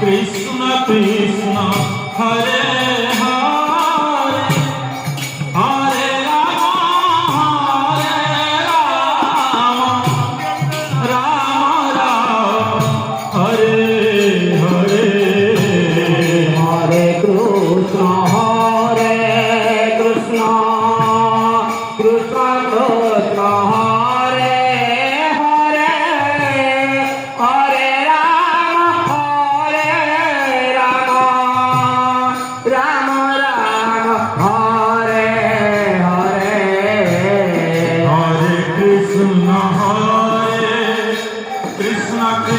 Krishna Krishna Hare Hare Hare Rama Rama Rama Hare Hare Hare Krishna Krishna Krishna Hare Hare Hare Rama Rama Rama Hare Hare Hare Krishna Krishna